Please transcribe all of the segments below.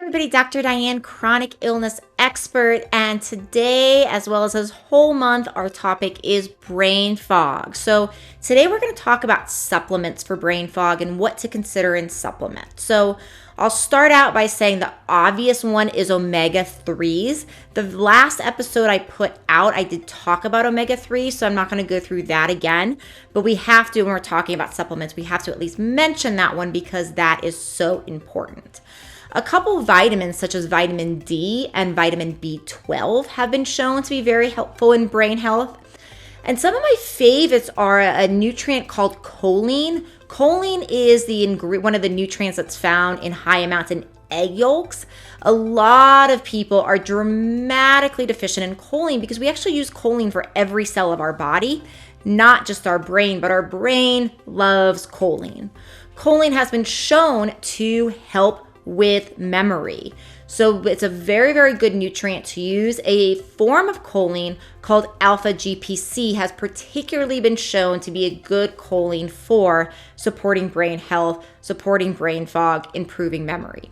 Everybody, Dr. Diane, chronic illness expert, and today, as well as this whole month, our topic is brain fog. So today we're going to talk about supplements for brain fog and what to consider in supplements. So I'll start out by saying the obvious one is omega-3s. The last episode I put out, I did talk about omega-3, so I'm not going to go through that again, but we have to, when we're talking about supplements, we have to at least mention that one because that is so important. A couple of vitamins such as vitamin D and vitamin B12 have been shown to be very helpful in brain health. And some of my favorites are a nutrient called choline. Choline is one of the nutrients that's found in high amounts in egg yolks. A lot of people are dramatically deficient in choline because we actually use choline for every cell of our body, not just our brain, but our brain loves choline. Choline has been shown to help with memory. So it's a very, very good nutrient to use. A form of choline called alpha GPC has particularly been shown to be a good choline for supporting brain health, supporting brain fog, improving memory.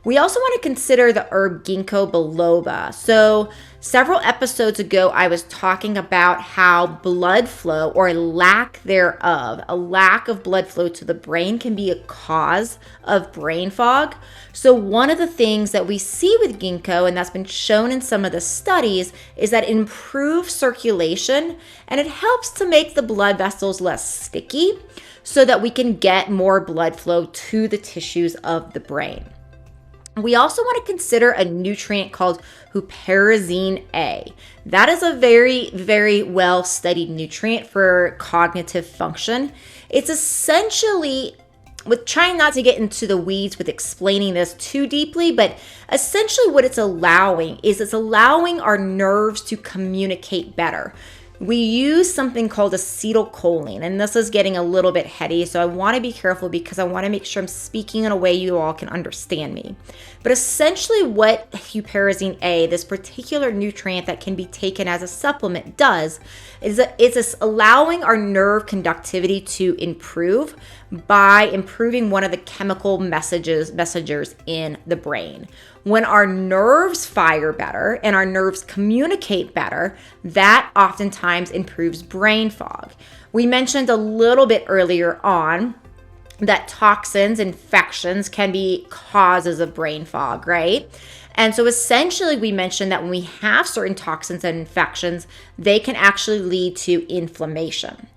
We also want to consider the herb Ginkgo biloba. So several episodes ago, I was talking about how blood flow or a lack thereof, a lack of blood flow to the brain can be a cause of brain fog. So one of the things that we see with ginkgo, and that's been shown in some of the studies, is that it improves circulation and it helps to make the blood vessels less sticky so that we can get more blood flow to the tissues of the brain. We also want to consider a nutrient called Huperzine A. That is a very, very well studied nutrient for cognitive function. It's essentially, with trying not to get into the weeds with explaining this too deeply, but essentially what it's allowing is it's allowing our nerves to communicate better. We use something called acetylcholine, and this is getting a little bit heady, so I want to be careful because I want to make sure I'm speaking in a way you all can understand me. But essentially what Huperzine A, this particular nutrient that can be taken as a supplement, does is that it's allowing our nerve conductivity to improve by improving one of the chemical messengers in the brain. When our nerves fire better and our nerves communicate better, that oftentimes improves brain fog. We mentioned a little bit earlier on that toxins, infections can be causes of brain fog, right? And so essentially we mentioned that when we have certain toxins and infections, they can actually lead to inflammation.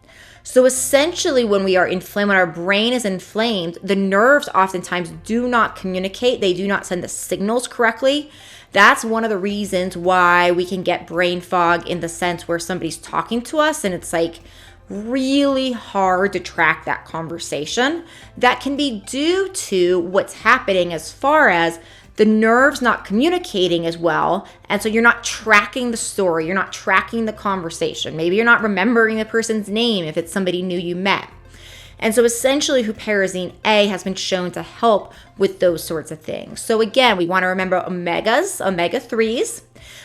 So essentially when we are inflamed, when our brain is inflamed, the nerves oftentimes do not communicate. They do not send the signals correctly. That's one of the reasons why we can get brain fog in the sense where somebody's talking to us and it's like really hard to track that conversation. That can be due to what's happening as far as the nerves not communicating as well. And so you're not tracking the story. You're not tracking the conversation. Maybe you're not remembering the person's name if it's somebody new you met. And so essentially Huperzine A has been shown to help with those sorts of things. So again, we want to remember omega-3s.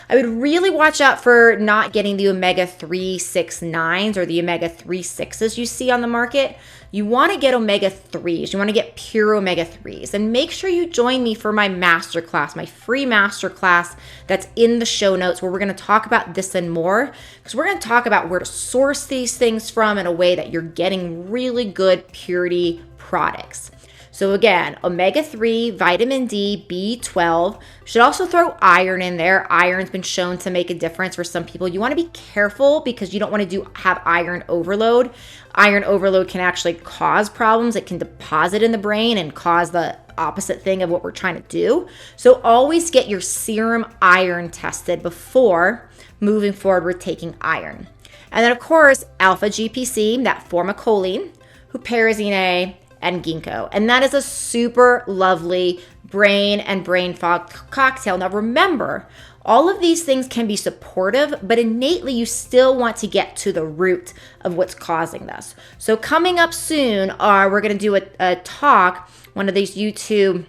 I would really watch out for not getting the omega-3 6-9s or the omega-3 6s you see on the market. You want to get omega-3s. You want to get pure omega-3s. And make sure you join me for my masterclass, my free masterclass that's in the show notes where we're going to talk about this and more. Because we're going to talk about where to source these things from in a way that you're getting really good purity products. So again, omega-3, vitamin D, B12. Should also throw iron in there. Iron's been shown to make a difference for some people. You want to be careful because you don't want to have iron overload. Iron overload can actually cause problems. It can deposit in the brain and cause the opposite thing of what we're trying to do. So always get your serum iron tested before moving forward with taking iron. And then of course, alpha GPC, that form of choline, Huperzine A, and ginkgo. And that is a super lovely brain and brain fog cocktail. Now remember, all of these things can be supportive, but innately you still want to get to the root of what's causing this. So coming up soon, we're going to do a talk, one of these YouTube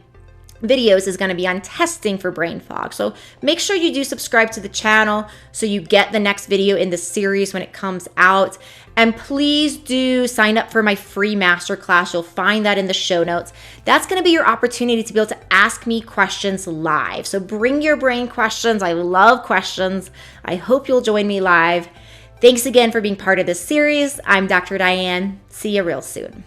videos is going to be on testing for brain fog. So make sure you do subscribe to the channel so you get the next video in the series when it comes out. And please do sign up for my free masterclass. You'll find that in the show notes. That's going to be your opportunity to be able to ask me questions live. So bring your brain questions. I love questions. I hope you'll join me live. Thanks again for being part of this series. I'm Dr. Diane. See you real soon.